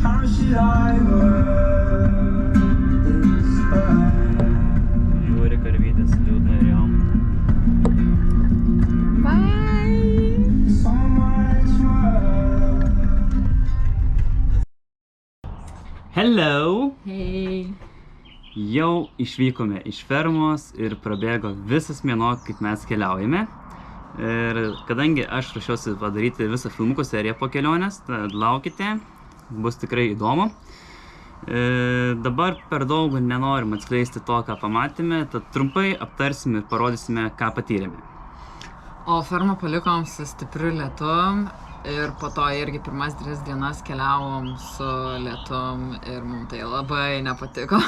Žiūri karvytės liūdna ir jom. Hello! Hei! Jau išvykome iš fermos ir prabėgo visas mėnuo, kaip mes keliaujame. Ir kadangi aš ruošiuosi padaryti visą filmukų seriją po kelionės, tad laukite, bus tikrai įdomu. Dabar per daug nenorim atskleisti to, ką pamatėme, tad trumpai aptarsime ir parodysime, ką patyrėme. O fermą palikom su stipriu lietum ir po to irgi pirmas 3 dienas keliavom su lietum ir mums tai labai nepatiko.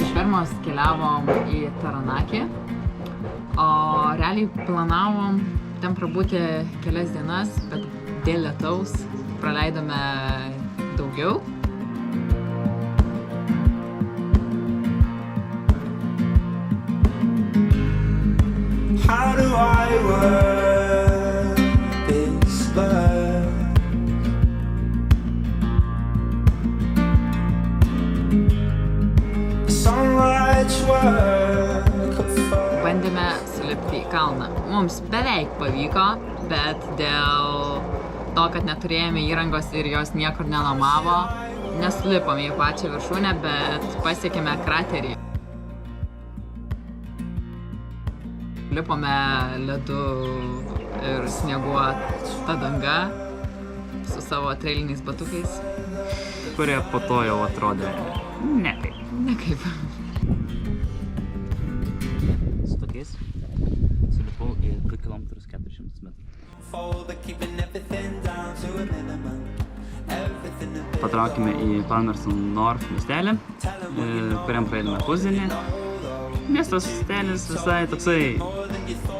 Iš fermos keliavom į Taranakį, o realiai planavom ten prabūti kelias dienas, bet dėl lietaus praleidome daugiau. How do I work this bug? Sunlight's work. Bandėme sulipti į kalną. Mums beveik pavyko, bet dėl to, kad neturėjome įrangos ir jos niekur nenamavo, nesulipome į pačią viršūnę, bet pasiekėme kraterį. Lipome ledu ir snieguota danga su savo trailiniais batukais. Kurie po to jau atrodė nekaip. Nekaip. Su tokiais sulipau į 2 km 400 metrų. Patraukime į Palmerston North miestelį, kuriam praeidome pusdienį. Miestas miestelis visai toksai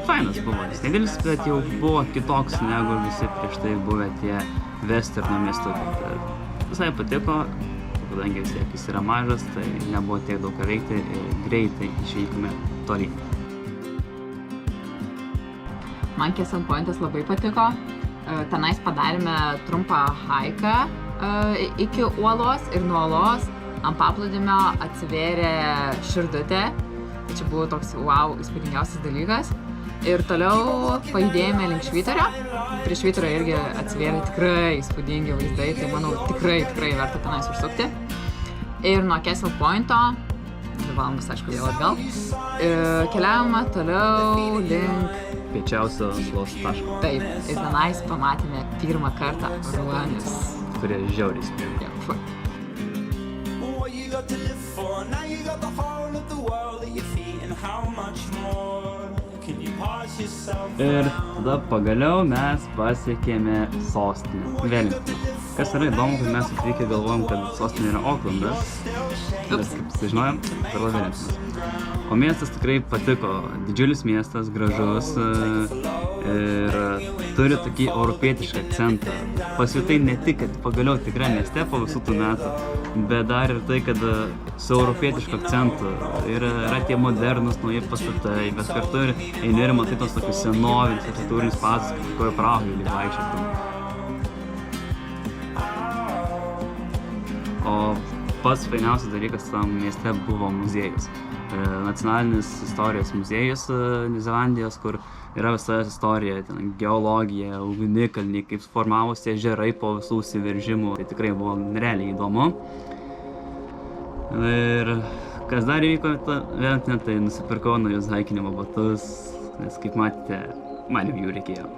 fainas buvo, jis nedidelis, bet jau buvo kitoks negu visi prieš tai buvę tie Westerno miestukai. Visai patiko, kadangi vis tiek jis yra mažas, tai nebuvo tiek daug ką veikti ir greitai išvykome tolyn. Man Castle Pointas labai patiko. Tenais padarėme trumpą haiką iki uolos ir nuo uolos ant paplūdimio atsivėrė širdutė. Tai čia buvo toks wow, įspūdingiausias dalykas. Ir toliau pajudėjome link Švyturio. Prie Švyturio irgi atsivėrė tikrai įspūdingi vaizdai, tai manau tikrai verta tenais užsukti. Ir nuo Castle Pointo, 2 valandas aišku jau atgal, keliavome toliau link Piečiausio salos taško. Taip, ir tenais pamatėme pirmą kartą ruonius. Kurie žiauriai spėjo. Ir tada pagaliau mes pasiekėme sostinę, Wellingtoną. Kas yra įdomu, kad mes atvykę galvojom, kad sostinė yra Oklandas, bet kaip sužinojom, yra Wellingtonas. O miestas tikrai patiko, didžiulis miestas, gražus ir turi tokį europietišką akcentą. Pasijutai ne tik, kad pagaliau tikrai mieste po visų tų metų, bet dar ir tai, kad su europietišku akcentu yra tie modernus nauji pastatai, bet kartu ir eini ir matai tos tokius senovinius architektūrinius pastatus, kaip kokioj Prahoj vaikščioti. O pats fainiausias dalykas tam mieste buvo muziejus. Nacionalinis istorijos muziejus Zelandijos, kur yra visa istorija, ten geologija, ugnikalniai, kaip formavosi ežerai po visų įsiveržimų. Tai tikrai buvo realiai įdomu. Ir kas dar įvyko Wellingtone, tai nusipirkau naujus haikinimo batus, nes kaip matėte, man jų reikėjo.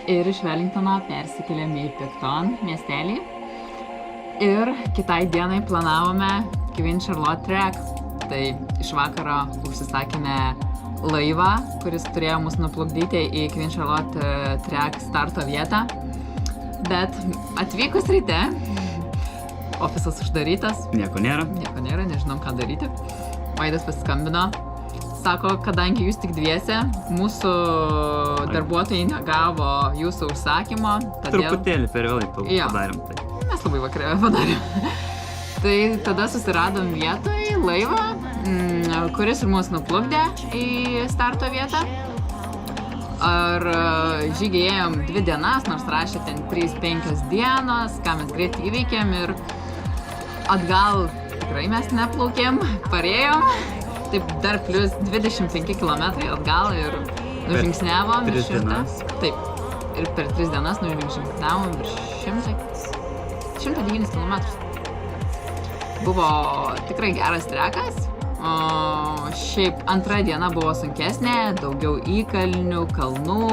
Ir iš Wellingtono persikėlėme į Picton miestelį. Ir kitai dienai planavome Queen Charlotte Trek. Tai iš vakaro užsisakėme laivą, kuris turėjo mus nuplukdyti į Queen Charlotte Trek starto vietą. Bet atvykus ryte, ofisas uždarytas. Nieko nėra. Nežinom ką daryti. Vaidas pasiskambino, sako, kadangi jūs tik dviese, mūsų darbuotojai negavo jūsų užsakymo, todėl... Truputėlį per vėlai padarėm tai. Mes labai vakarė padarėm. Tai tada susiradom vietoj laivą, kuris ir mus nuplukdė į starto vietą. Ar žygį ėjom 2 dienas, nors rašė ten 3-5 dienos, ką mes greit įveikėm ir atgal tikrai mes neplaukėm, parėjom. Taip dar plus 25 km atgal ir nužingsnevom virš 100. Taip, ir per 3 dienas nužingsnevom virš 109 km. Buvo tikrai geras trekas. Šiaip antra diena buvo sunkesnė, daugiau įkalnių, kalnų,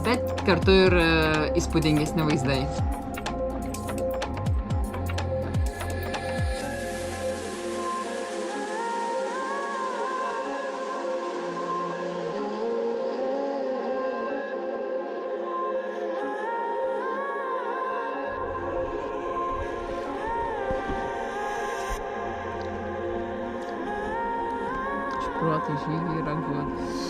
bet kartu ir įspūdingesni vaizdai. Šprotai žygiai yra guodus.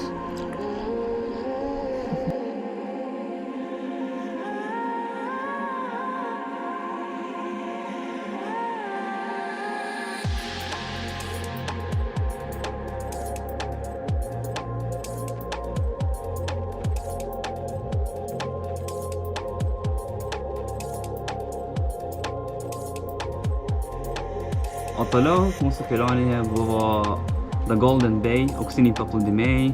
O toliau mūsų kelionėje buvo The Golden Bay, auksiniai paplūdimiai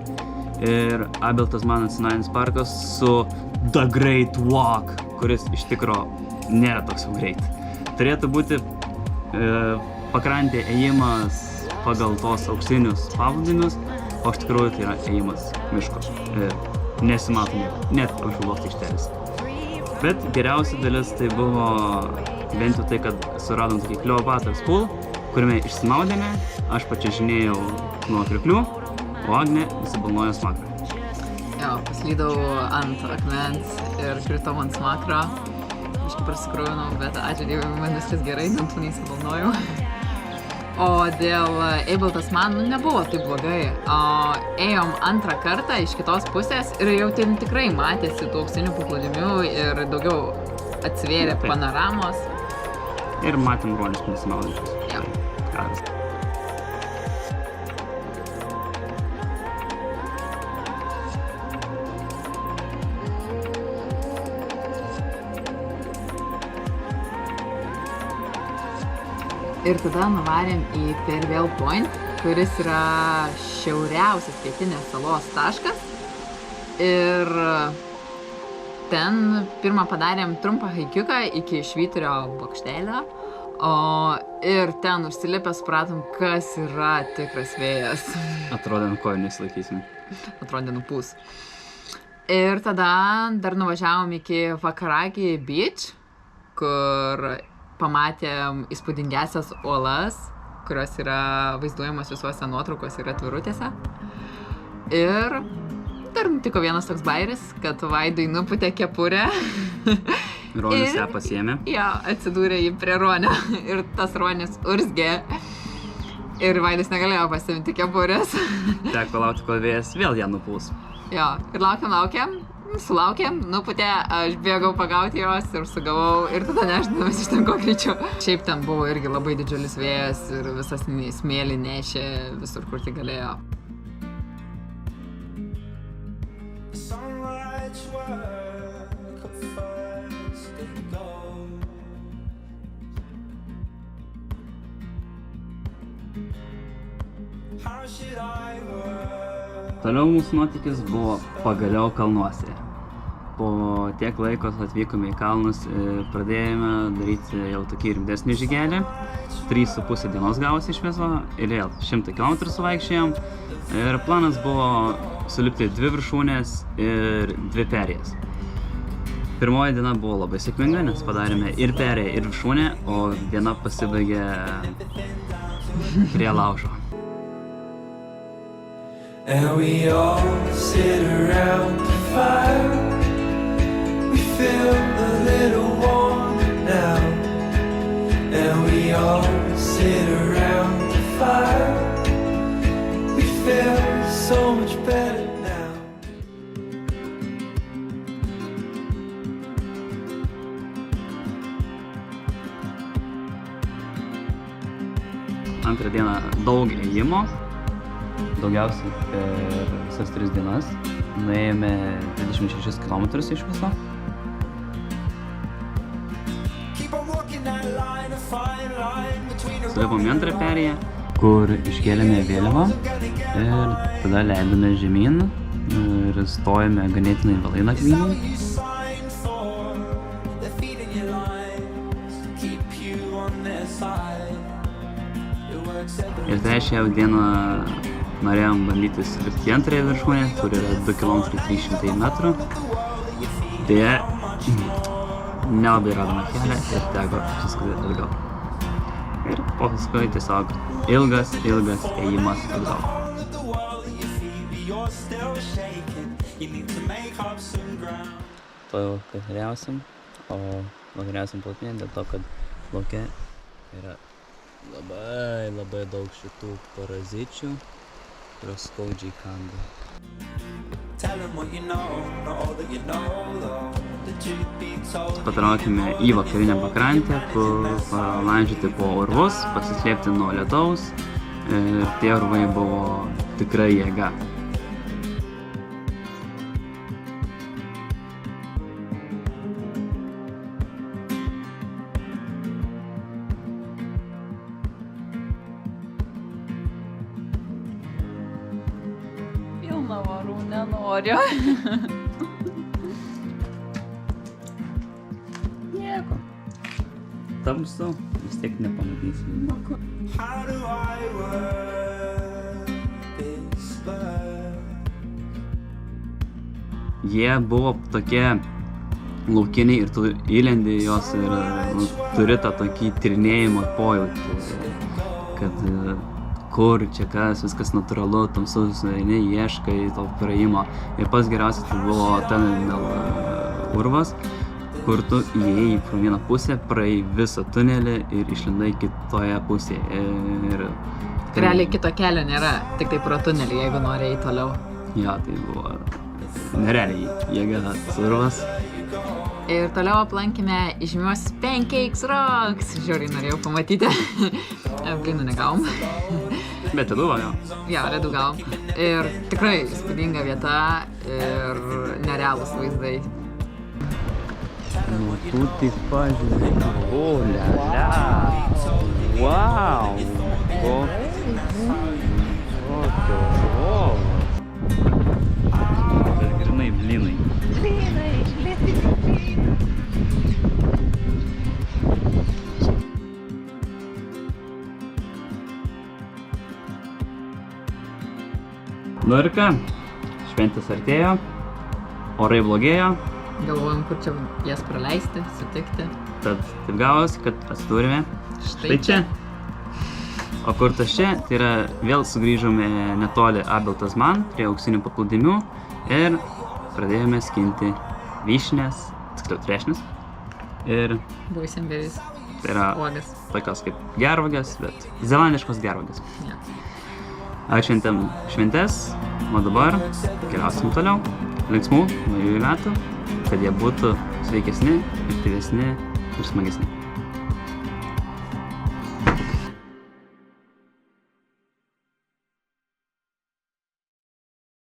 ir Abel Tasman nacionalinis parkas su The Great Walk, kuris iš tikro nėra toks jau greit. Turėtų būti pakrantė ėjimas pagal tos auksinius paplūdimius, o iš tikrųjų tai yra ėjimas miško. Nesimatome net apžvalgos aikštelės. Bet geriausia dalis tai buvo bent jau tai, kad suradom tokį Kleopatros pool, kuriame išsimaudėme, aš pačiažinėjau nuo kriklių, o Agnė įsibalnojo smakrą. Jo, paslydau ant akmens ir kritau ant smakro. Biškai prasikrūvinau, bet ačiū Dievui, man viskas gerai, dantų neįsibalnojau. O dėl Abel Tasman nebuvo taip blogai. Ėjom antrą kartą iš kitos pusės ir jau ten tikrai matėsi tų auksinių paplūdimių ir daugiau atsivėrė panoramos. Ir matėm ruonius nesimaudančius. Jo. Karas. Ir tada nuvarėm į Farewell Point, kuris yra šiauriausias pietinės salos taškas. Ir ten pirmą padarėm trumpą haikiuką iki švyturio bokštelio. Ir ten užsilipę supratom, kas yra tikras vėjas. Atrodė, ant kojų nesilaikysim. Atrodė nupūs. Ir tada dar nuvažiavom iki Vakaragi Beach, kur pamatėm įspūdingesias uolas, kurios yra vaizduojamos visuose nuotraukose ir atvirutėse. Ir dar nutiko vienas toks bairis, kad Vaidui nupūtė kepurę. Ruonis ją pasiėmė. Jo, atsidūrė jį prie ruonio ir tas ruonis urzgė. Ir Vaidis negalėjo pasiimti kepurės. Teko laukti, kol vėjas vėl ją nupūs. Jo, ir laukiam, sulaukėm, nupūtė, aš bėgau pagauti jos ir sugavau ir tada nežinau iš ten ko greičiau. Šiaip ten buvo irgi labai didžiulis vėjas ir visas smėlį nešė visur, kur tik galėjo. Toliau mūsų nuotykis buvo pagaliau kalnuose. Po tiek laiko atvykome į kalnus ir pradėjome daryti jau tokį rimtesnį žygelį. 3,5 dienos gavosi iš viso ir vėl 100 km suvaikščiojom. Ir planas buvo sulipti 2 viršūnės ir 2 perėjas. Pirmoji diena buvo labai sėkminga, nes padarėme ir perėją, ir viršūnę, o diena pasibaigė prie laužo. And we all sit around the fire. We feel a little warmer now. And we all sit around the fire. We Antrą dieną daug ėjimo, daugiausiai per visas 3 dienas. Nuėjome 26 km iš viso. Sulipom į antrą perėją, kur iškėlėme vėliavą ir tada leidome žemyn ir stojame ganėtinai vėlai nakvynei. Ir tai šią dieną norėjom bandyti sulipti į antrąją viršūnę, kur yra 2 km 300 metrų. Deja, nelabai radome kelią ir teko apsiskubėti atgal. Ir paskui tiesiog ilgas ėjimas atgal. Tuojau vakariausim, o vakariausim plotmėje dėl to, kad lauke yra labai daug šitų parazičių, kurios skaudžiai kanda. Patraukime į vakarinę pakrantę, kur palandžioti po urvus, pasislėpti nuo lietaus ir tie urvai buvo tikrai jėga. Pilna varų nenoriu. Nieko. Tamsu, vis tiek nepamatysim. Jie buvo tokie laukiniai ir tu įlendi juos ir turi tą tokį tyrinėjimo pojūtį, kad kur čia kas, viskas natūralu, tamsus, ieškai to praėjimo. Ir pats geriausias tai buvo ten urvas, kur tu įėjai pro vieną pusę, praėjai visą tunelį ir išlindai kitoje pusėje. Ir Realiai kito kelio nėra, tik tai pro tunelį, jeigu nori eiti toliau. Ja, tai buvo nerealiai jėga tas urvas. Ir toliau aplankėme įžymiuosius Pancakes Rocks. Žiauriai norėjau pamatyti. Blynų negavom. Bet ledų jo. Jo, ledų gavom. Ir tikrai įspūdinga vieta ir nerealūs vaizdai. Nu, tu tik pažiūrėk. O, lia. Wow. Kokios lovos. Bet grynai blynai. Nu ir ką, šventės artėjo, orai blogėjo. Galvojom, kur čia jas praleisti, sutikti. Tad taip gavosi, kad atsidūrėme štai čia. O kur tas čia, tai yra vėl sugrįžome netoli Abel Tasman, prie auksinių paplūdimių ir pradėjome skinti vyšnes, tiksliau trešnes. Ir Boysenberries, tai yra uogas. tokios kaip gervagės, bet zelandiškos gervagės. Ja. Atšventėm šventes, o dabar keliausim toliau. Linksmų naujųjų metų, kad jie būtų sveikesni, aktyvesni ir smagesni.